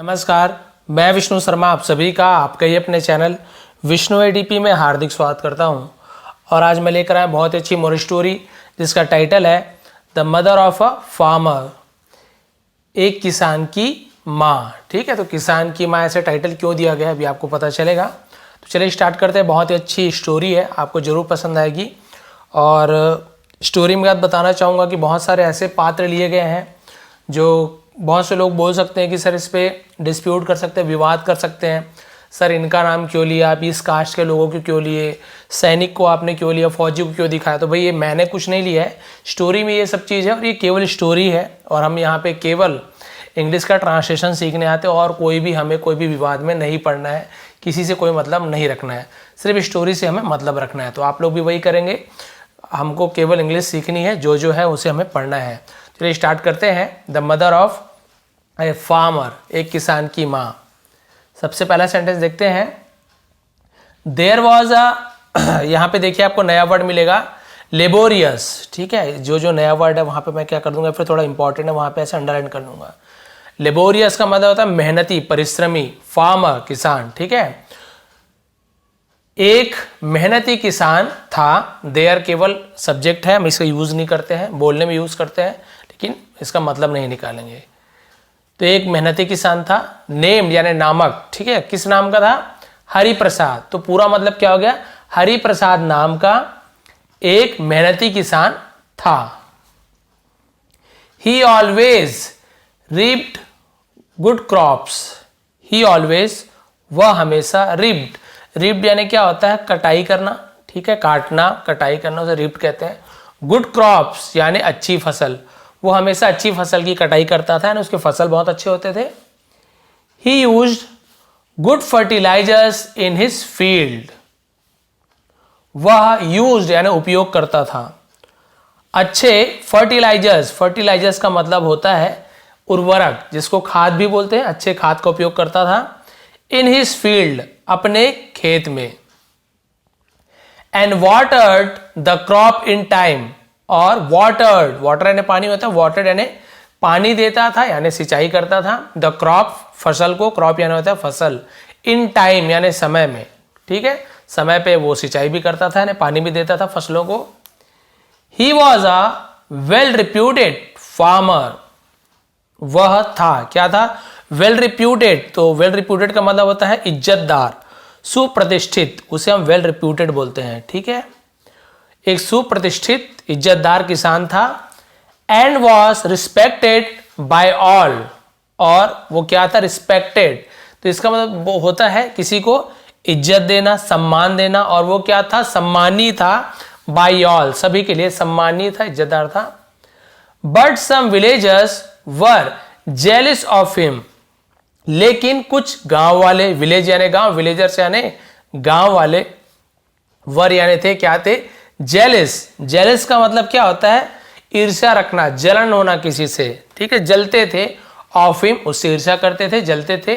नमस्कार, मैं विष्णु शर्मा आप सभी का आपके ही अपने चैनल विष्णु एडीपी में हार्दिक स्वागत करता हूं। और आज मैं लेकर आया बहुत अच्छी मोरल स्टोरी जिसका टाइटल है the mother of a farmer, एक किसान की माँ। ठीक है, तो किसान की माँ ऐसे टाइटल क्यों दिया गया अभी आपको पता चलेगा। तो चलिए स्टार्ट करते हैं। बहुत ही अच्छी स्टोरी है, आपको ज़रूर पसंद आएगी। और स्टोरी में बात बताना चाहूँगा कि बहुत सारे ऐसे पात्र लिए गए हैं जो बहुत से लोग बोल सकते हैं कि सर इस पर डिस्प्यूट कर सकते हैं, विवाद कर सकते हैं। सर इनका नाम क्यों लिया, आप इस कास्ट के लोगों को क्यों लिए, सैनिक को आपने क्यों लिया, फौजी को क्यों दिखाया। तो भाई ये मैंने कुछ नहीं लिया है, स्टोरी में ये सब चीज़ है और ये केवल स्टोरी है। और हम यहाँ पे केवल इंग्लिश का ट्रांसलेशन सीखने आते हैं और हमें कोई भी विवाद में नहीं पड़ना है, किसी से कोई मतलब नहीं रखना है, सिर्फ स्टोरी से हमें मतलब रखना है। तो आप लोग भी वही करेंगे, हमको केवल इंग्लिश सीखनी है, जो है उसे हमें पढ़ना है। चलिए स्टार्ट करते हैं। The mother of a farmer, एक किसान की माँ। सबसे पहला सेंटेंस देखते हैं। देयर वॉज अ, यहाँ पे देखिए आपको नया वर्ड मिलेगा लेबोरियस। ठीक है, जो नया वर्ड है वहाँ पे मैं क्या कर दूंगा, फिर थोड़ा इंपॉर्टेंट है वहाँ पे ऐसे अंडरलाइन कर दूंगा। लेबोरियस का मतलब होता है मेहनती, परिश्रमी। फार्मर, किसान। ठीक है, एक मेहनती किसान था। देयर केवल सब्जेक्ट है, हम इसका यूज नहीं करते हैं, बोलने में यूज करते हैं लेकिन इसका मतलब नहीं निकालेंगे। तो एक मेहनती किसान था, नेम्ड यानी नामक। ठीक है, किस नाम का था, हरि प्रसाद। तो पूरा मतलब क्या हो गया, हरि प्रसाद नाम का एक मेहनती किसान था। ही ऑलवेज रिप्ड गुड क्रॉप्स। ही ऑलवेज, वह हमेशा, रिप्ड यानी क्या होता है, कटाई करना। ठीक है, काटना, कटाई करना, उसे रिप्ड कहते हैं। गुड क्रॉप्स यानी अच्छी फसल, वो हमेशा अच्छी फसल की कटाई करता था ना, उसके फसल बहुत अच्छे होते थे। He used good fertilisers in his field. वह यूज्ड यानी उपयोग करता था अच्छे फर्टिलाइजर्स का मतलब होता है उर्वरक, जिसको खाद भी बोलते हैं। अच्छे खाद का उपयोग करता था इन हिज फील्ड, अपने खेत में। And watered the crop in time, और वाटर यानी पानी होता है, वाटर यानी पानी देता था यानी सिंचाई करता था। द क्रॉप, फसल को, क्रॉप यानी होता है फसल, इन टाइम यानी समय में। ठीक है, समय पे वो सिंचाई भी करता था यानी पानी भी देता था फसलों को। He was a well reputed farmer. वह था, क्या था, वेल रिप्यूटेड। तो वेल रिप्यूटेड का मतलब होता है इज्जतदार, सुप्रतिष्ठित, उसे हम वेल रिप्यूटेड बोलते हैं। ठीक है, एक सुप्रतिष्ठित इज्जतदार किसान था। And was respected by all, और वो क्या था, रिस्पेक्टेड। तो इसका मतलब वो होता है किसी को इज्जत देना, सम्मान देना, और वो क्या था, सम्मानी था। बाय ऑल, सभी के लिए सम्मानी था, इज्जतदार था। But some villagers were jealous of him, लेकिन कुछ गांव वाले, विलेज यानी गांव, विलेजर्स यानी गांव वाले, वर यानी थे, क्या थे, जेलिस का मतलब क्या होता है, ईर्ष्या रखना, जलन होना किसी से। ठीक है, जलते थे, ऑफ हिम, उससे ईर्ष्या करते थे, जलते थे।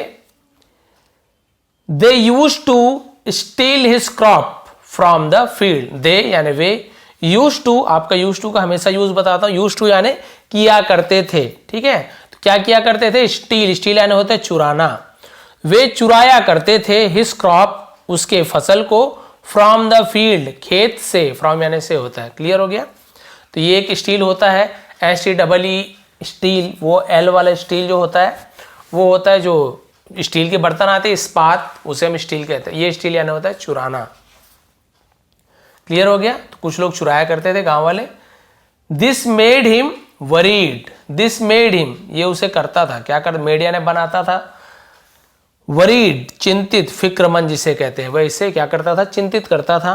They used to steal his crop from the field. They यानी वे, यूज्ड टू, आपका यूज्ड टू का हमेशा यूज बताता हूं, यूज्ड टू यानी किया करते थे। ठीक है, तो क्या किया करते थे, स्टील यानी होता है चुराना। वे चुराया करते थे हिज क्रॉप, उसके फसल को, फ्रॉम द फील्ड, खेत से, फ्रॉम यानी से होता है। क्लियर हो गया। तो ये एक स्टील होता है, STEE स्टील, वो एल वाला स्टील जो होता है वो होता है जो स्टील के बर्तन आते हैं, इस्पात, उसे हम स्टील कहते हैं। ये स्टील यानी होता है चुराना। क्लियर हो गया। तो कुछ लोग चुराया करते थे गांव वाले। This made him worried, this made him, ये उसे करता था, क्या कर, मेड यानी बनाता था, वरीड चिंतित, फिक्रमंद जिसे कहते हैं, वह इसे क्या करता था, चिंतित करता था।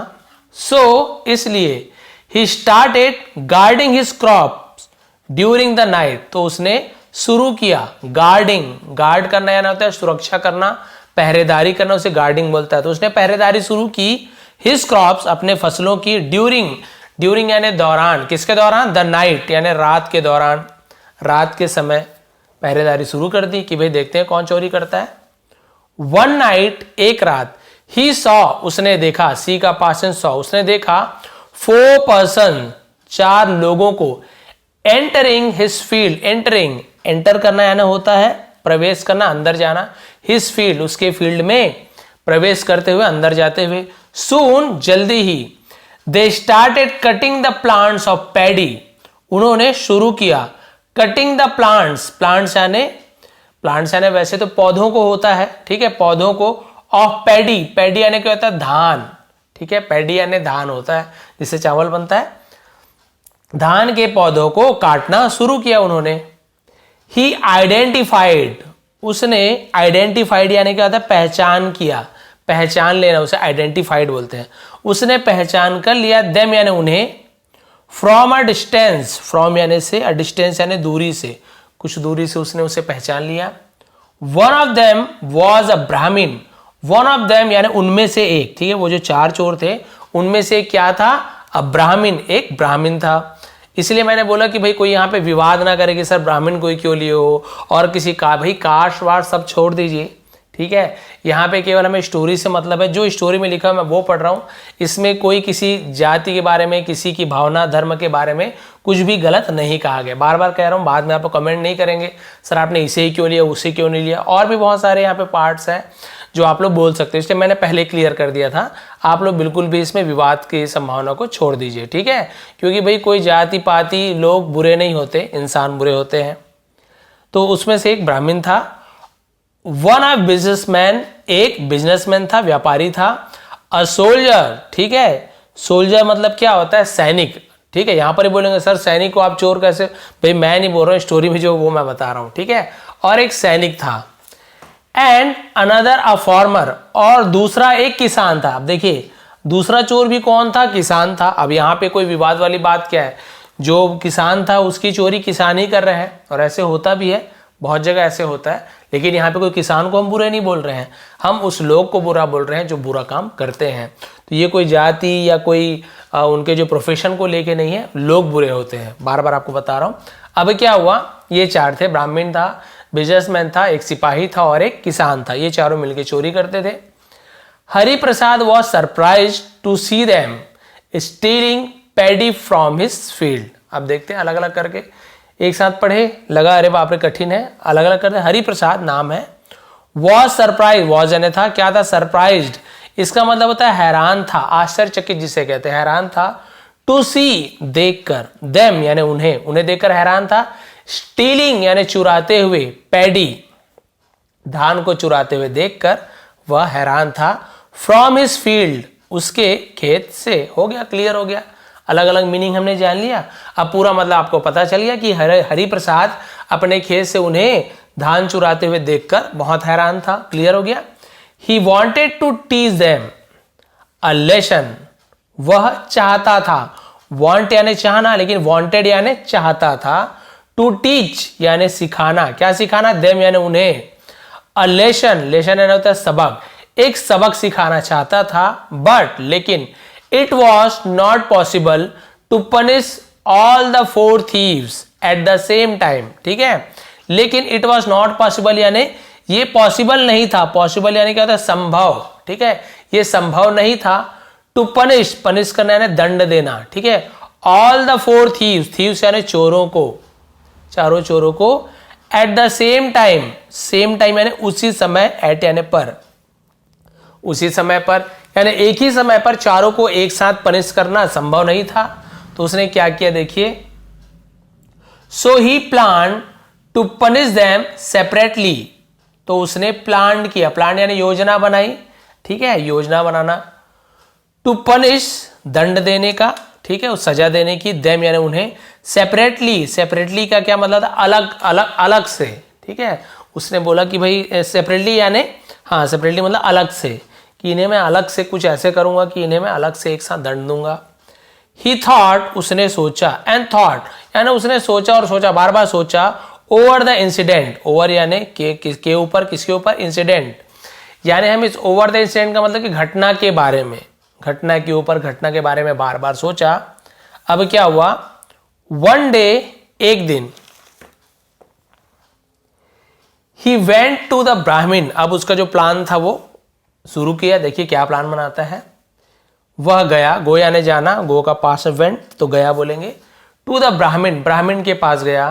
सो इसलिए he started guarding his crops during the night, तो उसने शुरू किया गार्डिंग, गार्ड करना यानी होता है सुरक्षा करना, पहरेदारी करना, उसे गार्डिंग बोलता है। तो उसने पहरेदारी शुरू की हिज क्रॉप्स, अपने फसलों की, ड्यूरिंग यानी दौरान, किसके दौरान, द नाइट यानी रात के दौरान, रात के समय पहरेदारी शुरू कर दी कि भाई देखते हैं कौन चोरी करता है। वन नाइट, एक रात, ही सॉ, उसने देखा, सी का पासन सॉ, उसने देखा, 4 पर्सन, 4 लोगों को, एंटरिंग हिज फील्ड, एंटर करना यानी होता है प्रवेश करना, अंदर जाना, हिज फील्ड, उसके फील्ड में प्रवेश करते हुए, अंदर जाते हुए। सून, जल्दी ही, they started cutting the plants of paddy, उन्होंने शुरू किया कटिंग द प्लांट्स, प्लांट्स यानी वैसे तो पौधों को होता है, ठीक है, पौधों को, ऑफ पैडी, पैडी यानी क्या होता है, धान, ठीक है, पैडी यानी धान होता है जिससे चावल बनता है, धान के पौधों को काटना शुरू किया उन्होंने। ही आइडेंटिफाइड, उसने आइडेंटिफाइड यानी क्या होता है, पहचान किया, पहचान लेना, उसे आइडेंटिफाइड बोलते हैं। उसने पहचान कर लिया, देम यानी उन्हें, फ्रॉम अ डिस्टेंस, फ्रॉम यानी से, अ डिस्टेंस यानी दूरी से, कुछ दूरी से उसने उसे पहचान लिया। One of them was a Brahmin, one of them यानी उनमें से एक, ठीक है, वो जो 4 चोर थे उनमें से क्या था, अ ब्राह्मीण, एक ब्राह्मीण था। इसलिए मैंने बोला कि भाई कोई यहाँ पे विवाद ना करे कि सर ब्राह्मण कोई क्यों लिए हो, और किसी का, भाई कास्ट वास्ट सब छोड़ दीजिए, ठीक है, यहाँ पे केवल हमें स्टोरी से मतलब है, जो स्टोरी में लिखा है मैं वो पढ़ रहा हूँ, इसमें कोई किसी जाति के बारे में, किसी की भावना, धर्म के बारे में कुछ भी गलत नहीं कहा गया। बार बार कह रहा हूँ, बाद में आपको कमेंट नहीं करेंगे सर आपने इसे ही क्यों लिया, उसे क्यों नहीं लिया, और भी बहुत सारे यहाँ पे पार्ट्स हैं जो आप लोग बोल सकते हो, इसलिए मैंने पहले क्लियर कर दिया था। आप लोग बिल्कुल भी इसमें विवाद की संभावना को छोड़ दीजिए, ठीक है, क्योंकि भाई कोई जाति पाति लोग बुरे नहीं होते, इंसान बुरे होते हैं। तो उसमें से एक ब्राह्मण था। वन ऑफ बिजनेसमैन, एक बिजनेसमैन था, व्यापारी था। अ सोल्जर, ठीक है, सोल्जर मतलब क्या होता है, सैनिक, ठीक है, यहां पर ही बोलेंगे सर सैनिक को आप चोर कैसे, भाई मैं नहीं बोल रहा हूं, स्टोरी में जो वो मैं बता रहा हूं, ठीक है, और एक सैनिक था। एंड अनदर अ फार्मर, और दूसरा एक किसान था। अब देखिए दूसरा चोर भी कौन था, किसान था। अब यहाँ पे कोई विवाद वाली बात क्या है, जो किसान था उसकी चोरी किसान ही कर रहे हैं, और ऐसे होता भी है, बहुत जगह ऐसे होता है, लेकिन यहाँ पे कोई किसान को हम बुरे नहीं बोल रहे हैं, हम उस लोग को बुरा बोल रहे हैं जो बुरा काम करते हैं। तो ये कोई जाति या कोई उनके जो प्रोफेशन को लेके नहीं है, लोग बुरे होते हैं, बार बार आपको बता रहा हूँ। अब क्या हुआ, ये 4 थे, ब्राह्मण था, बिजनेसमैन था, एक सिपाही था और एक किसान था, ये चारों मिलकर चोरी करते थे। Hari Prasad was surprise to see them stealing paddy from his field. अब देखते हैं अलग अलग करके, एक साथ पढ़े, लगा अरे बाप रे कठिन है, अलग अलग करते। हरि प्रसाद नाम है। वॉज सरप्राइज, वॉज यानी था, क्या था, सरप्राइज्ड, इसका मतलब होता है हैरान था, आश्चर्यचकित जिसे कहते हैं, हैरान था। टू सी, देखकर, देम यानी उन्हें, उन्हें देखकर हैरान था। स्टीलिंग यानी चुराते हुए, पैडी धान को चुराते हुए देखकर वह हैरान था। फ्रॉम हिज फील्ड, उसके खेत से, हो गया, क्लियर हो गया, अलग अलग मीनिंग हमने जान लिया। अब पूरा मतलब आपको पता चल गया कि हरि प्रसाद अपने खेत से उन्हें धान चुराते हुए देखकर बहुत हैरान था, क्लियर हो गया। He wanted to teach them a lesson, वह चाहता था, वॉन्ट यानी चाहना, लेकिन वॉन्टेड यानी चाहता था। टू टीच यानी सिखाना, क्या सिखाना, देम यानी उन्हें। अ लेसन, लेसन यानी होता है सबक, एक सबक सिखाना चाहता था। बट लेकिन it was not possible to punish all the 4 thieves at the same time, ठीक है, लेकिन इट वॉज नॉट पॉसिबल यानी ये पॉसिबल नहीं था, पॉसिबल यानी क्या होता है, संभव, ठीक है, ये संभव नहीं था। टू पनिश, पनिश करना यानी दंड देना, ठीक है, ऑल द 4 थीव्स, थीव्स यानी चोरों को, चारों चोरों को, eight the same time, same time यानी उसी समय, एट यानी पर, उसी समय पर यानी एक ही समय पर चारों को एक साथ पनिश करना संभव नहीं था। तो उसने क्या किया देखिए, so he plan to punish them separately, तो उसने प्लान किया, प्लान यानी योजना बनाई, ठीक है, योजना बनाना। टू पनिश दंड देने का, ठीक है, सजा देने की, देम यानी उन्हें, सेपरेटली, सेपरेटली का क्या मतलब था, अलग अलग, अलग से, ठीक है, उसने बोला कि भाई सेपरेटली यानी, हाँ सेपरेटली मतलब अलग से, कि इन्हें मैं अलग से कुछ ऐसे करूंगा कि इन्हें मैं अलग से एक साथ दंड दूंगा। ही थॉट, उसने सोचा, एंड थॉट यानी उसने सोचा और सोचा, बार बार सोचा। ओवर द इंसिडेंट, ओवर यानी के ऊपर, किसके ऊपर, इंसिडेंट यानी हम इस ओवर द इंसिडेंट का मतलब कि घटना के बारे में, घटना के ऊपर, घटना के बारे में बार बार सोचा। अब क्या हुआ, वन डे, एक दिन, ही वेंट टू द ब्राह्मण, अब उसका जो प्लान था वो शुरू किया। देखिए क्या प्लान बनाता है, वह गया, गो यानी जाना, गो का पास वेंट तो गया बोलेंगे। टू द ब्राह्मण, ब्राह्मण के पास गया।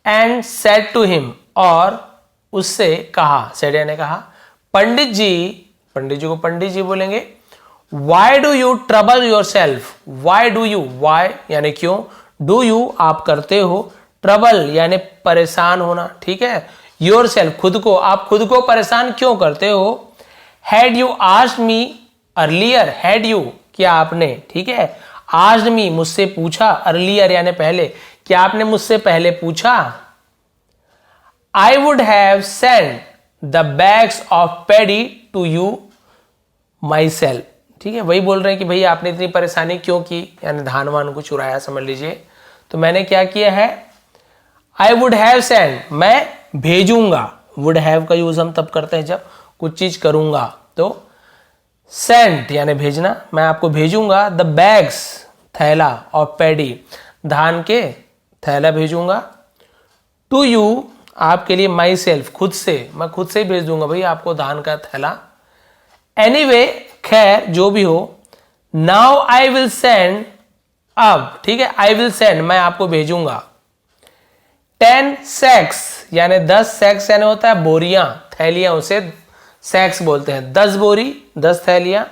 एंड सेड टू हिम, और उससे कहा, सेड यानी कहा, पंडित जी को पंडित जी बोलेंगे, why do you trouble yourself, why do you, why यानी क्यों, डू यू आप करते हो, ट्रबल यानी परेशान होना, ठीक है, योर सेल्फ खुद को, आप खुद को परेशान क्यों करते हो, had you asked me earlier, had you क्या आपने, ठीक है, आस्क्ड मी मुझसे पूछा, अर्लियर यानी पहले, क्या आपने मुझसे पहले पूछा, I would have send the bags of paddy to you myself, ठीक है, वही बोल रहे हैं कि भैया आपने इतनी परेशानी क्यों की, यानी धान वान को चुराया समझ लीजिए, तो मैंने क्या किया है, आई वुड हैव सेंड, मैं भेजूंगा, वुड हैव का यूज हम तब करते हैं जब कुछ चीज करूंगा, तो सेंट यानी भेजना, मैं आपको भेजूंगा, द बैग्स थैला, और पैडी धान के थैला भेजूंगा, टू यू आपके लिए, माई सेल्फ खुद से, मैं खुद से ही भेज दूंगा भैया आपको धान का थैला, एनीवे खैर जो भी हो, नाउ आई विल सेंड, अब ठीक है, आई विल सेंड मैं आपको भेजूंगा, 10 सैक्स यानी 10 सैक्स यानी होता है बोरियां, थैलियां, उसे सैक्स बोलते हैं, 10 बोरी 10 थैलियां,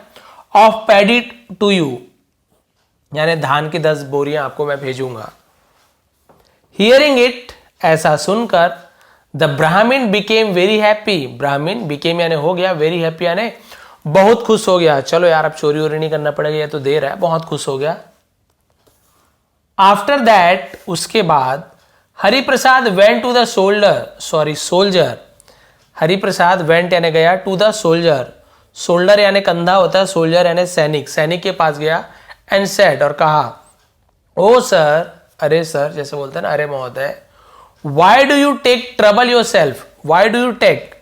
ऑफ पैडी टू यू यानी धान की 10 बोरियां आपको मैं भेजूंगा, हियरिंग इट ऐसा सुनकर, द ब्राह्मण बिकेम वेरी हैप्पी, ब्राह्मण बिकेम यानी हो गया, वेरी हैप्पी यानी बहुत खुश हो गया, चलो यार अब चोरी वोरी नहीं करना पड़ेगा, ये तो देर है, बहुत खुश हो गया, आफ्टर दैट उसके बाद, Hariprasad went to the soldier, Hariprasad went यानी गया, टू द सोल्जर, शोल्डर यानी कंधा होता है, सोल्जर यानी सैनिक, सैनिक के पास गया, एंड सेड और कहा, ओ सर, अरे सर जैसे बोलते हैं ना, अरे महोदय, why do you take trouble yourself, why do you take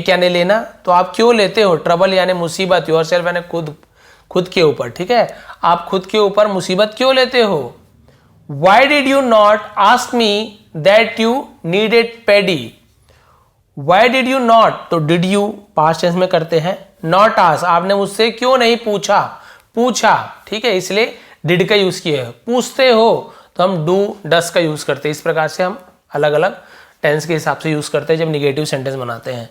यानी लेना, तो आप क्यों लेते हो, ट्रबल यानी मुसीबत, योर सेल्फ यानी खुद के ऊपर, ठीक है, आप खुद के ऊपर मुसीबत क्यों लेते हो, why did you not ask me that you needed paddy, why did you not, तो डिड यू पास्ट टेंस में करते हैं, नॉट आस्क आपने मुझसे क्यों नहीं पूछा, ठीक है, इसलिए डिड का यूज किया है, पूछते हो तो हम डू डस का यूज करते हैं, इस प्रकार से हम अलग अलग टेंस के हिसाब से यूज करते हैं जब निगेटिव सेंटेंस बनाते हैं,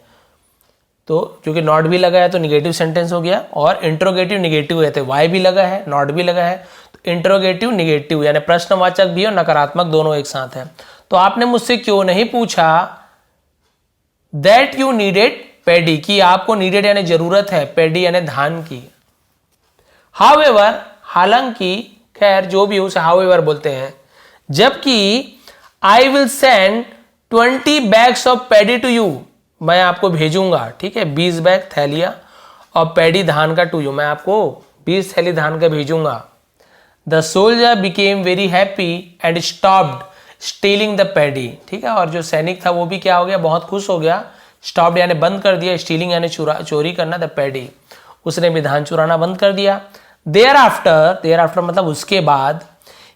तो क्योंकि नॉट भी लगा है तो निगेटिव सेंटेंस हो गया, और इंट्रोगेटिव निगेटिव है, तो वाई भी लगा है नॉट भी लगा है, तो इंट्रोगेटिव निगेटिव यानी प्रश्नवाचक भी और नकारात्मक दोनों एक साथ है, तो आपने मुझसे क्यों नहीं पूछा, दैट यू नीडेड पैडी की आपको नीडेड यानी जरूरत है, पैडी यानी धान की, हाउएवर हालांकि, खैर जो भी हो उसे हाउएवर बोलते हैं, जबकि I will send 20 bags of paddy to you मैं आपको भेजूंगा, ठीक है, 20 बैग थैलियां और पैडी धान का टू यू मैं आपको 20 थैली धान का भेजूंगा, the soldier became very happy and stopped stealing the paddy, ठीक है, और जो सैनिक था वो भी क्या हो गया, बहुत खुश हो गया, स्टॉप्ड यानी बंद कर दिया, स्टीलिंग यानी चोरी करना, द पैडी उसने भी धान चुराना बंद कर दिया, देयर आफ्टर मतलब उसके बाद,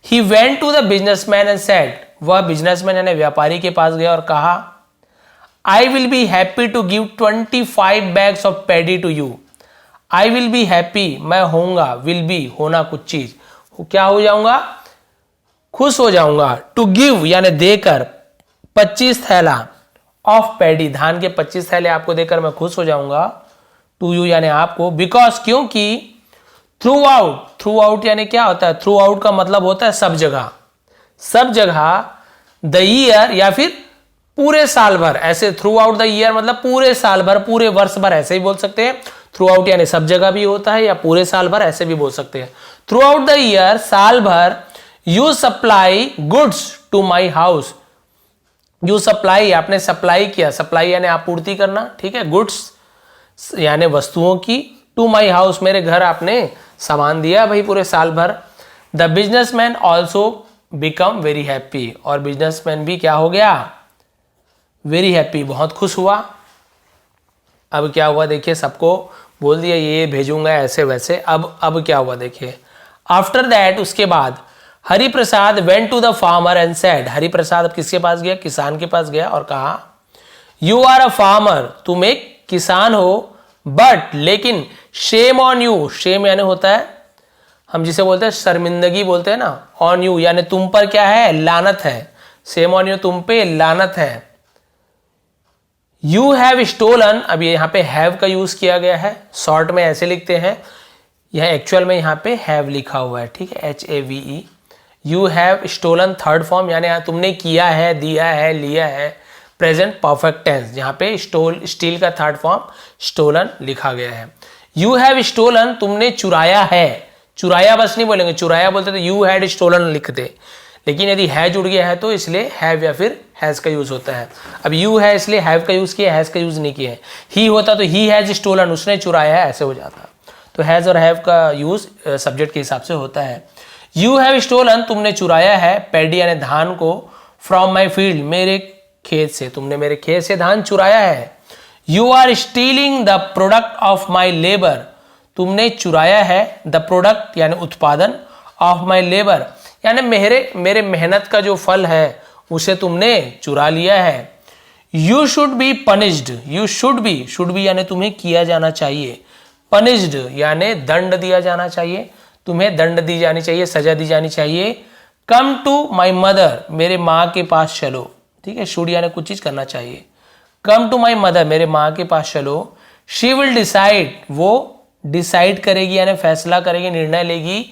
he went to the businessman and said वह बिजनेसमैन यानी व्यापारी के पास गया और कहा, I will be happy to give 25 bags of paddy to you, I will be happy मैं होऊंगा, विल बी होना कुछ चीज, क्या हो जाऊंगा, खुश हो जाऊंगा, टू गिव यानी देकर 25 थैला ऑफ पैडी धान के 25 थैले आपको देकर मैं खुश हो जाऊंगा, टू यू यानी आपको, बिकॉज क्योंकि, थ्रू आउट यानी क्या होता है, थ्रू आउट का मतलब होता है सब जगह, द ईयर या फिर पूरे साल भर, ऐसे थ्रू आउट द ईयर मतलब पूरे साल भर, पूरे वर्ष भर, ऐसे ही बोल सकते हैं, थ्रू आउट यानी सब जगह भी होता है या पूरे साल भर ऐसे भी बोल सकते हैं, थ्रू आउट द ईयर साल भर, you supply goods to my house, you supply आपने सप्लाई किया, सप्लाई यानी आपूर्ति करना, ठीक है, गुड्स यानी वस्तुओं की, टू माई हाउस मेरे घर आपने सामान दिया भाई पूरे साल भर, the businessman also become very happy और बिजनेसमैन भी क्या हो गया, वेरी हैप्पी बहुत खुश हुआ, अब क्या हुआ देखिए, सबको बोल दिया ये भेजूंगा ऐसे वैसे, अब क्या हुआ देखिए, आफ्टर दैट उसके बाद, Hariprasad went to the farmer and said, Hariprasad अब किसके पास गया, किसान के पास गया और कहा, यू आर अ फार्मर तुम एक किसान हो, बट लेकिन शेम ऑन यू, शेम यानी होता है हम जिसे बोलते हैं शर्मिंदगी बोलते हैं ना, ऑन यू यानी तुम पर क्या है, लानत है, शेम ऑन यू तुम पे लानत है, यू हैव स्टोलन, अब यहाँ पे हैव का यूज किया गया है, शॉर्ट में ऐसे लिखते हैं, यह एक्चुअल में यहाँ पे हैव लिखा हुआ है, ठीक है, HAVE। You have stolen third form, यानी तुमने किया है, दिया है, लिया है, प्रेजेंट परफेक्ट टेंस, यहाँ पे स्टील का थर्ड फॉर्म स्टोलन लिखा गया है। यू हैव स्टोलन, तुमने चुराया है, चुराया बस नहीं बोलेंगे, चुराया बोलते तो यू हैड स्टोलन लिख दे, लेकिन यदि है जुड़ गया है तो इसलिए हैव या फिर हैज का यूज होता है। अब यू है इसलिए हैव का यूज किया, हैज का यूज नहीं किया है। ही होता तो ही हैज स्टोलन, उसने चुराया है, ऐसे हो जाता। तो हैज और हैव का यूज सब्जेक्ट के हिसाब से होता है। यू हैव स्टोलन, तुमने चुराया है, पैडी यानी धान को, फ्रॉम माई फील्ड, मेरे खेत से, तुमने मेरे खेत से धान चुराया है। You are stealing the product of my labour, तुमने चुराया है, द प्रोडक्ट यानी उत्पादन, ऑफ माई लेबर यानी मेरे मेहनत का जो फल है उसे तुमने चुरा लिया है। You should be punished, you should be यानी तुम्हें किया जाना चाहिए, पनिश्ड यानी दंड दिया जाना चाहिए, तुम्हें दंड दी जानी चाहिए, सजा दी जानी चाहिए। कम टू माई मदर, मेरे माँ के पास चलो, ठीक है, शुड यानी कुछ चीज करना चाहिए। कम टू माई मदर, मेरे माँ के पास चलो। शी विल डिसाइड, वो डिसाइड करेगी यानी फैसला करेगी, निर्णय लेगी।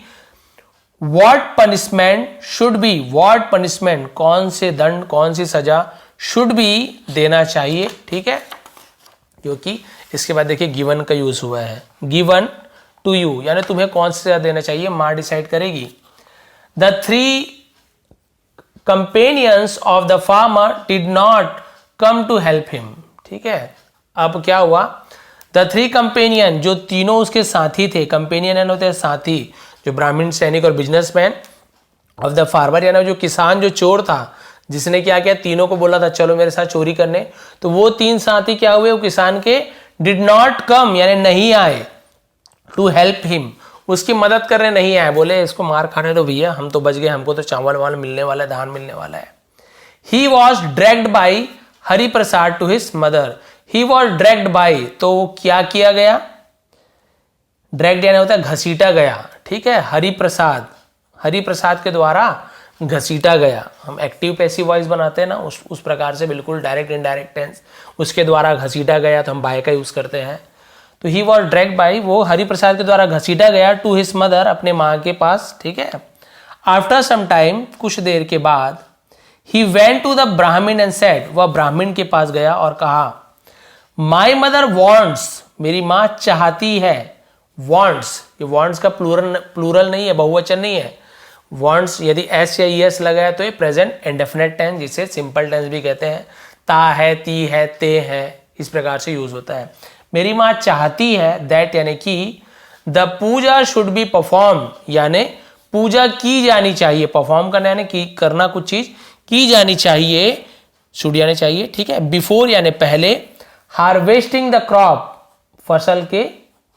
What punishment should be, what punishment, कौन से दंड, कौन सी सजा, should be देना चाहिए, ठीक है, क्योंकि इसके बाद देखिए गिवन का यूज हुआ है, गिवन टू यू यानी तुम्हें कौन सी सजा देना चाहिए, माँ डिसाइड करेगी। The three companions of the farmer did not come to help him, ठीक है। अब क्या हुआ, The three companion, जो तीनों उसके साथी थे, कंपेनियन यानी होते हैं साथी, जो ब्राह्मण सैनिक और बिजनेसमैन, ऑफ द फार्मर यानी जो किसान, जो चोर था, जिसने क्या किया, तीनों को बोला था चलो मेरे साथ चोरी करने, तो वो तीन साथी क्या हुए, वो किसान के डिड नॉट कम यानी नहीं आए, टू हेल्प हिम, उसकी मदद करने नहीं आए, बोले इसको मार खाने दो भैया, हम तो बच गए, हमको तो चावल वाल मिलने वाला है, धान मिलने वाला है। He was dragged by Hari Prasad to his mother, he was dragged by, तो क्या किया गया, ड्रैग्ड यानी होता है घसीटा गया, ठीक है, हरि प्रसाद के द्वारा घसीटा गया। हम एक्टिव पैसिव वॉइस बनाते हैं ना, उस प्रकार से बिल्कुल डायरेक्ट इनडायरेक्ट टेंस, उसके द्वारा घसीटा गया तो हम बाय का यूज करते हैं। तो ही वॉज ड्रैग्ड बाई, वो हरि प्रसाद के द्वारा घसीटा गया, टू हिज मदर, अपने माँ के पास, ठीक है। आफ्टर सम टाइम, कुछ देर के बाद, ही वेंट टू द ब्राह्मण एंड सेड, वह ब्राह्मण के पास गया और कहा, माई मदर वॉन्ट्स, मेरी माँ चाहती है, वॉन्ट्स, ये वॉन्ट्स का प्लूरल नहीं है, बहुवचन नहीं है, वॉन्ट्स यदि एस या ईएस लगा है तो ये प्रेजेंट इंडेफिनेट टेंस, जिसे सिंपल टेंस भी कहते हैं, ता है, ती है, ते है, इस प्रकार से यूज होता है। मेरी माँ चाहती है, दैट यानी कि, the puja should be perform यानी पूजा की जानी चाहिए, परफॉर्म करना यानी कि करना, कुछ चीज की जानी चाहिए, शुड यानी चाहिए, ठीक है। बिफोर यानी पहले, हार्वेस्टिंग द क्रॉप, फसल के,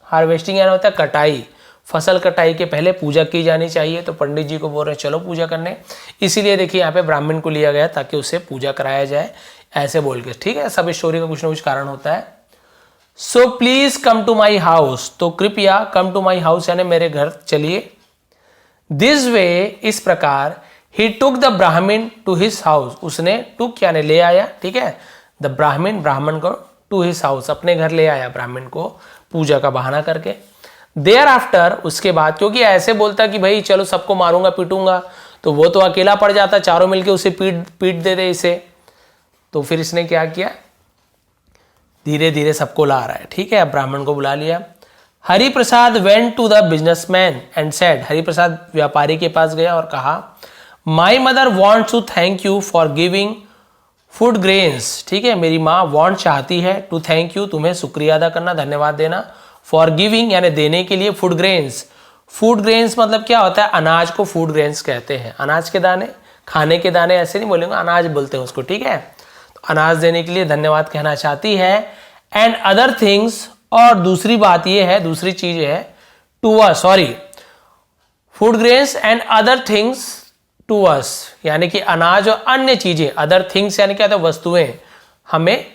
हार्वेस्टिंग यानी होता है कटाई, फसल कटाई के पहले पूजा की जानी चाहिए, तो पंडित जी को बोल रहे हैं चलो पूजा करने, इसीलिए देखिए यहाँ पे ब्राह्मण को लिया गया ताकि उससे पूजा कराया जाए, ऐसे बोल के, ठीक है। सब स्टोरी का कुछ ना कुछ कारण होता है। So please come to my house, तो कृपया, कम टू माई हाउस यानी मेरे घर चलिए। दिस वे, इस प्रकार, ही टुक द ब्राह्मण टू हिज हाउस, उसने टुक यानी ले आया, ठीक है, द ब्राह्मण को टू हिज हाउस, अपने घर ले आया ब्राह्मण को, पूजा का बहाना करके। देयर आफ्टर, उसके बाद, क्योंकि ऐसे बोलता कि भाई चलो सबको मारूंगा पीटूंगा, तो वो तो अकेला पड़ जाता, चारों मिलके उसे पीट देते इसे, तो फिर इसने क्या किया, धीरे धीरे सबको ला रहा है, ठीक है। अब ब्राह्मण को बुला लिया। Hari Prasad went to the businessman and said, Hari Prasad व्यापारी के पास गया और कहा, my mother wants to thank you for giving food grains, ठीक है, मेरी माँ वॉन्ट चाहती है, टू थैंक यू तुम्हें शुक्रिया अदा करना, धन्यवाद देना, फॉर गिविंग यानी देने के लिए, फूड ग्रेन्स, फूड ग्रेन्स मतलब क्या होता है, अनाज को फूड ग्रेन्स कहते हैं, अनाज के दाने, खाने के दाने ऐसे नहीं बोलेंगे, अनाज बोलते हैं उसको, ठीक है। तो अनाज देने के लिए धन्यवाद कहना चाहती है। एंड अदर थिंग्स, और दूसरी बात ये है, दूसरी चीज है, to us, sorry, food grains and other things to us, यानी कि अनाज और अन्य चीजें, अदर थिंग्स यानी क्या, तो वस्तुएं हमें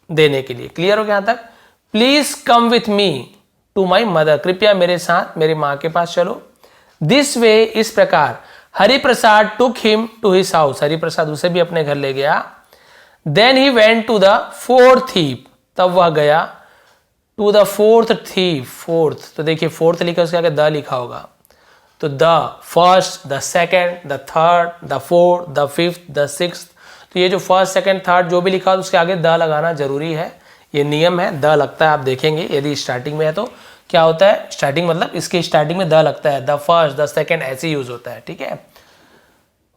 देने के लिए। क्लियर हो गया यहाँ तक। Please come with me to my mother, कृपया मेरे साथ मेरी माँ के पास चलो। दिस वे, इस प्रकार, Hari Prasad took him to his house, Hari Prasad उसे भी अपने घर ले गया। Then he went to the fourth heap, तब वह गया to the fourth thief, fourth, तो देखिए फोर्थ लिखा उसके आगे द लिखा होगा, तो the first, the second, the third, the fourth, the fifth, the sixth, तो ये जो फर्स्ट सेकेंड थर्ड जो भी लिखा हो उसके आगे द लगाना जरूरी है, ये नियम है, द लगता है, आप देखेंगे यदि स्टार्टिंग में है तो क्या होता है, स्टार्टिंग मतलब इसके स्टार्टिंग में द लगता है, द फर्स्ट, द सेकेंड ऐसे यूज होता है, ठीक है।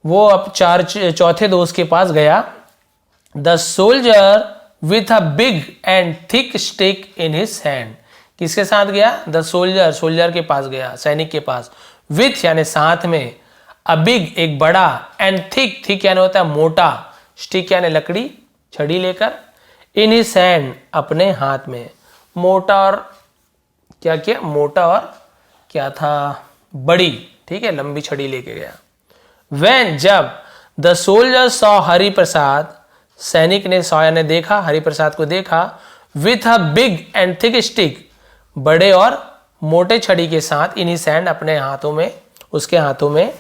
वो अब चौथे दोस्त के पास गया, the soldier with a big and thick stick in his hand, किसके साथ गया, द सोल्जर, सोल्जर के पास गया, सैनिक के पास, विथ यानी साथ में, अ बिग एक बड़ा, एंड थिक, थिक यानी होता है मोटा, स्टिक यानी लकड़ी, छड़ी लेकर, इन हिज हैंड अपने हाथ में, मोटा और क्या किया, मोटा और क्या था, बड़ी, ठीक है, लंबी छड़ी लेके गया। When जब the soldier saw Hari Prasad, सैनिक ने सॉ यानी देखा, हरि प्रसाद को देखा, with a big and thick stick, बड़े और मोटे छड़ी के साथ, इन हिज हैंड अपने हाथों में, उसके हाथों में,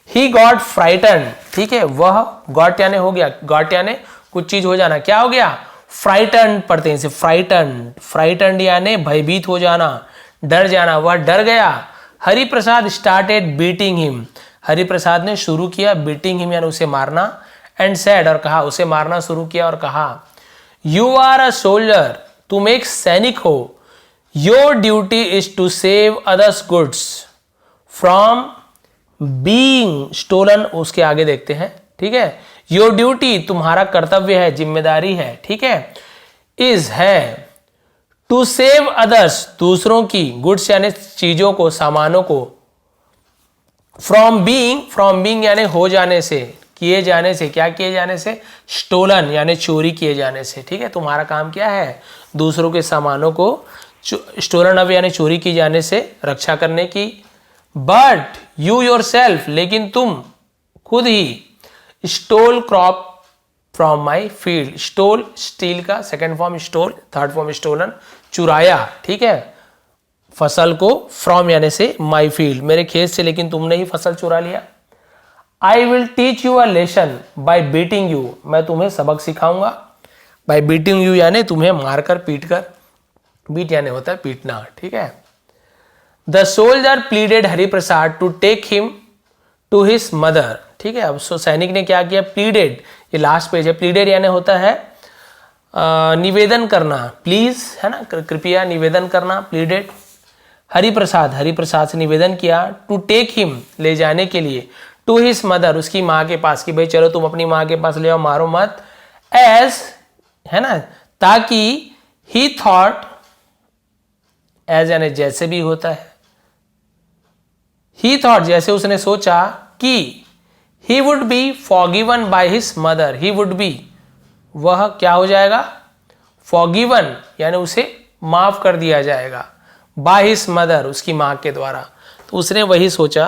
ही गॉट फ्राइटन, ठीक है, वह गॉट यानी हो गया, गॉट यानी कुछ चीज हो जाना, क्या हो गया, फ्राइटन पढ़ते हैं इसे, फ्राइटन, फ्राइटन यानी भयभीत हो जाना, डर जाना, वह डर गया। Hari Prasad started beating him, Hari Prasad ने शुरू किया बीटिंग हिम यानी उसे मारना, एंड सेड और कहा, उसे मारना शुरू किया और कहा, यू आर अ सोल्जर, तुम एक सैनिक हो, your duty is to save others goods from being stolen, उसके आगे देखते हैं, ठीक है, योर ड्यूटी तुम्हारा कर्तव्य है, जिम्मेदारी है, ठीक है, इज है, टू सेव अदर्स दूसरों की, गुड्स यानी चीजों को, सामानों को, फ्रॉम बीइंग यानी हो जाने से, किए जाने से, क्या किए जाने से, स्टोलन यानी चोरी किए जाने से, ठीक है, तुम्हारा काम क्या है, दूसरों के सामानों को स्टोलन अवे यानी चोरी की जाने से रक्षा करने की। बट यू योर सेल्फ, लेकिन तुम खुद ही, stole crop from my field, stole steal का second form stole, third form stolen, चुराया, ठीक है, फसल को, फ्रॉम यानी से, माई फील्ड मेरे खेत से, लेकिन तुमने ही फसल चुरा लिया। I will teach you a lesson bye beating you, मैं तुम्हें सबक सिखाऊंगा, बाय बीटिंग यू यानी तुम्हें मारकर, पीट कर, बीट यानी होता है पीटना, ठीक है। The soldier pleaded Hari Prasad to take him to his mother, ठीक है, अब सैनिक ने क्या किया, प्लीडेड, ये लास्ट पेज है, प्लीडेड यानी होता है निवेदन करना, प्लीज है ना, कृपया निवेदन करना, प्लीडेड, हरि प्रसाद से निवेदन किया, टू टेक हिम ले जाने के लिए, टू हिज मदर उसकी माँ के पास, कि भाई चलो तुम अपनी माँ के पास ले आओ, मारो मत, एज है ना, ताकि ही थॉट, एज यानी जैसे भी होता है, ही थॉट जैसे उसने सोचा, कि he would be forgiven by his mother, he would be वह क्या हो जाएगा, फॉरगिवन यानी उसे माफ कर दिया जाएगा, बाय हिज मदर उसकी माँ के द्वारा, तो उसने वही सोचा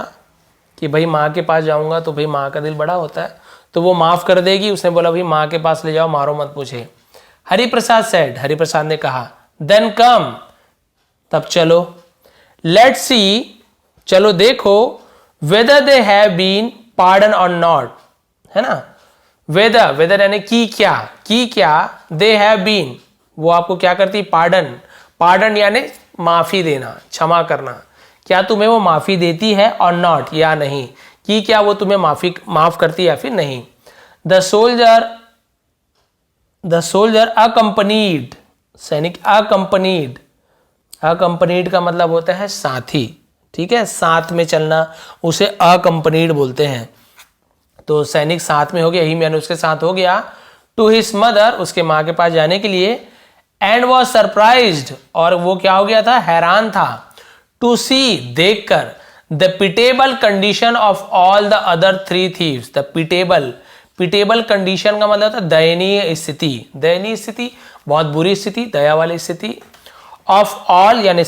कि भाई माँ के पास जाऊंगा तो भाई माँ का दिल बड़ा होता है, तो वो माफ कर देगी, उसने बोला भाई माँ के पास ले जाओ, मारो मत मुझे। हरि प्रसाद सेड, हरि प्रसाद ने कहा, देन कम तब चलो, लेट्स सी चलो देखो, whether they have been pardon और नॉट, है ना, वेदर यानी की क्या, दे हैव बीन वो आपको क्या करती, पार्डन यानी माफी देना, क्षमा करना, क्या तुम्हें वो माफी देती है, और नॉट या नहीं, कि क्या वो तुम्हें माफ करती है या फिर नहीं। द सोल्जर अकंपनीड, सैनिक अकंपनीड का मतलब होता है साथी, ठीक है, साथ में चलना, उसे अकंपनीड बोलते हैं, तो सैनिक साथ में हो गया, ही यानी उसके साथ हो गया, टू हिज मदर उसके माँ के पास जाने के लिए, एंड वॉज सरप्राइज्ड और वो क्या हो गया था, हैरान था, टू सी देखकर, the pitiable condition of all the other three thieves, the pitiable condition का मतलब होता है दयनीय स्थिति, बहुत बुरी स्थिति, दया वाली स्थिति, ऑफ ऑल यानी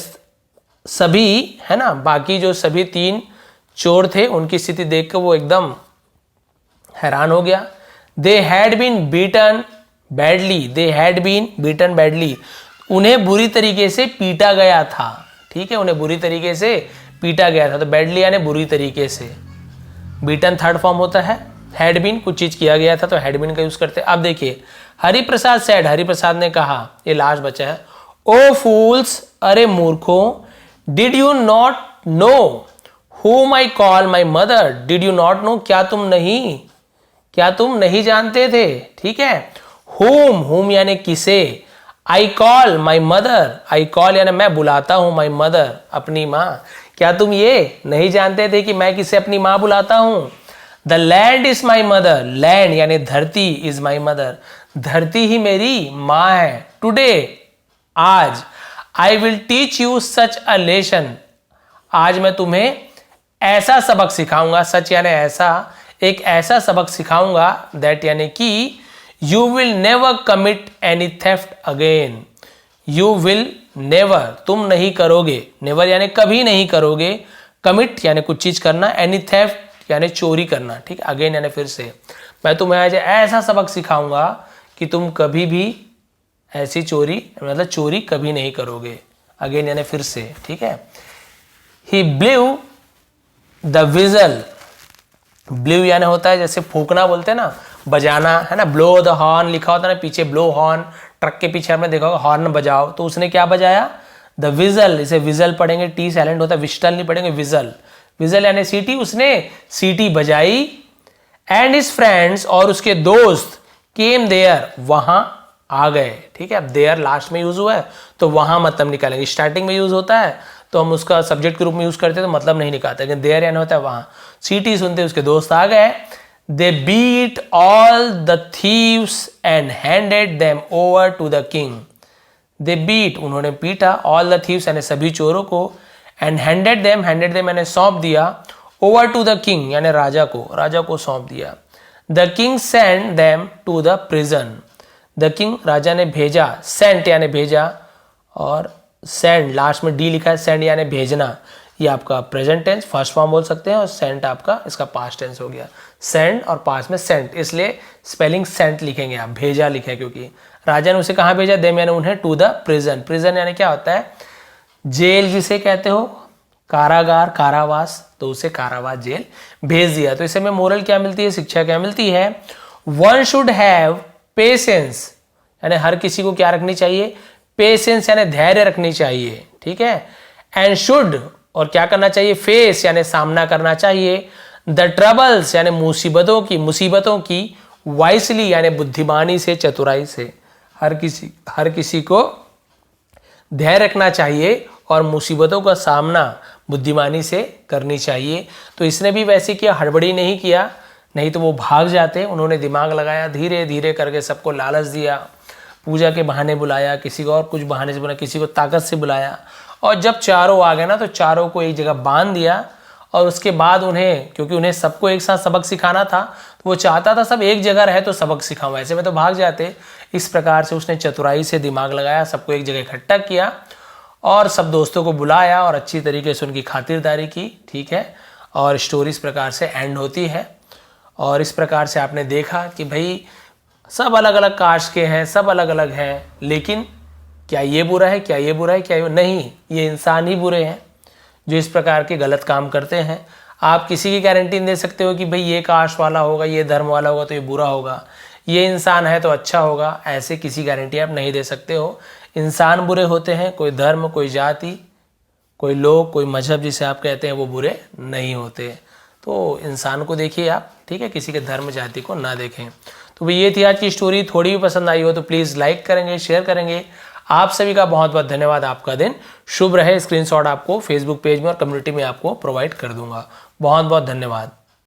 सभी, है ना, बाकी जो सभी तीन चोर थे उनकी स्थिति देखकर वो एकदम हैरान हो गया। They had been beaten badly, उन्हें बुरी तरीके से पीटा गया था, ठीक है, उन्हें बुरी तरीके से पीटा गया था, तो बैडली यानी बुरी तरीके से, बीटन थर्ड फॉर्म होता है, हैड बीन कुछ चीज किया गया था तो हैड बीन का यूज करते हैं। अब देखिए हरिप्रसाद सेड, हरिप्रसाद ने कहा, ये लास्ट बचा है, ओ फूल्स, अरे मूर्खों, did you not know whom I call my mother, did you not know, क्या तुम नहीं जानते थे, ठीक है। whom यानी किसे, I call my mother, I call यानी मैं बुलाता हूं my mother, अपनी माँ, क्या तुम ये नहीं जानते थे कि मैं किसे अपनी माँ बुलाता हूं। The land is my mother, land यानी धरती, is my mother, धरती ही मेरी माँ है। Today, आज, I will teach you such a lesson, आज मैं तुम्हें ऐसा सबक सिखाऊंगा, सच यानी ऐसा, एक ऐसा सबक सिखाऊंगा, दैट यानी कि you will never commit any theft again, you will never, तुम नहीं करोगे, नेवर यानी कभी नहीं करोगे, कमिट यानी कुछ चीज करना, एनी थेफ्ट यानी चोरी करना, ठीक है, अगेन यानी फिर से, मैं तुम्हें आज ऐसा सबक सिखाऊंगा कि तुम कभी भी ऐसी चोरी, मतलब चोरी कभी नहीं करोगे, अगेन यानी फिर से, ठीक है। ही ब्लेव द विजल, ब्लू यानी होता है जैसे फूकना बोलते हैं ना, बजाना है ना, ब्लो द हॉर्न लिखा होता है ना पीछे, ब्लो हॉर्न, ट्रक के पीछे आपने देखा होगा हॉर्न बजाओ, तो उसने क्या बजाया, द विजल, इसे विजल पढ़ेंगे, टी साइलेंट होता है, विस्टल नहीं पढ़ेंगे, विजल, विजल यानी सीटी, उसने सीटी बजाई, एंड हिज फ्रेंड्स, और उसके दोस्त, केम देयर, वहां आ गए, ठीक है। अब देयर लास्ट में यूज हुआ है तो वहां मतलब निकालेंगे, स्टार्टिंग में यूज होता है तो हम उसका सब्जेक्ट के रूप में यूज करते हैं तो मतलब नहीं निकालते, लेकिन देयर यानी होता है वहां, सीटी सुनते उसके दोस्त आ गए, they beat all the thieves and handed them over to the king, they beat उन्होंने पीटा, ऑल द थीव्स यानी सभी चोरों को, एंड हैंडेड देम यानी सौंप दिया, ओवर टू द किंग यानी राजा को सौंप दिया, the king send them to the prison, the king राजा ने भेजा, सेंट यानी भेजा, और सेंड लास्ट में डी लिखा है, सेंड यानी भेजना, ये आपका प्रेजेंट टेंस फर्स्ट फॉर्म बोल सकते हैं, और सेंट आपका इसका पास्ट टेंस हो गया, सेंड और पास्ट में सेंट, इसलिए स्पेलिंग सेंट लिखेंगे आप, भेजा लिखे, क्योंकि राजा ने उसे कहाँ भेजा, देम यानी उन्हें, टू द प्रिजन, प्रिजन यानी क्या होता है, जेल जिसे कहते हो, कारागार, कारावास, तो उसे कारावास जेल भेज दिया। तो इसे में मोरल क्या मिलती है, शिक्षा क्या मिलती है, वन शुड हैव पेशेंस, यानी हर किसी को क्या रखनी चाहिए, पेशेंस यानी धैर्य रखनी चाहिए, ठीक है, एंड शुड, और क्या करना चाहिए, फेस यानी सामना करना चाहिए, द ट्रबल्स यानी मुसीबतों की वाइसली यानी बुद्धिमानी से, चतुराई से, हर किसी को धैर्य रखना चाहिए और मुसीबतों का सामना बुद्धिमानी से करनी चाहिए। तो इसने भी वैसे किया, हड़बड़ी नहीं किया, नहीं तो वो भाग जाते, उन्होंने दिमाग लगाया, धीरे धीरे करके सबको लालच दिया, पूजा के बहाने बुलाया, किसी को और कुछ बहाने से बुलाया, किसी को ताकत से बुलाया, और जब चारों आ गए ना तो चारों को एक जगह बांध दिया, और उसके बाद उन्हें, क्योंकि उन्हें सबको एक साथ सबक सिखाना था, तो वो चाहता था सब एक जगह रहे तो सबक सिखाऊं, ऐसे में तो भाग जाते। इस प्रकार से उसने चतुराई से दिमाग लगाया, सबको एक जगह इकट्ठा किया और सब दोस्तों को बुलाया और अच्छी तरीके से उनकी खातिरदारी की, ठीक है। और स्टोरी इस प्रकार से एंड होती है। और इस प्रकार से आपने देखा कि भाई सब अलग अलग कास्ट के हैं, सब अलग अलग हैं, लेकिन क्या ये बुरा है, क्या ये बुरा है, क्या ये नहीं, ये इंसान ही बुरे हैं जो इस प्रकार के गलत काम करते हैं। आप किसी की गारंटी नहीं दे सकते हो कि भाई ये कास्ट वाला होगा, ये धर्म वाला होगा तो ये बुरा होगा, ये इंसान है तो अच्छा होगा, ऐसे किसी गारंटी आप नहीं दे सकते हो। इंसान बुरे होते हैं, कोई धर्म, कोई जाति, कोई लोग, कोई मजहब जिसे आप कहते हैं वो बुरे नहीं होते। तो इंसान को देखिए आप, ठीक है, किसी के धर्म जाति को ना देखें। तो ये थी आज की स्टोरी। थोड़ी भी पसंद आई हो तो प्लीज़ लाइक करेंगे, शेयर करेंगे। आप सभी का बहुत बहुत धन्यवाद। आपका दिन शुभ रहे। स्क्रीनशॉट आपको फेसबुक पेज में और कम्युनिटी में आपको प्रोवाइड कर दूंगा। बहुत बहुत धन्यवाद।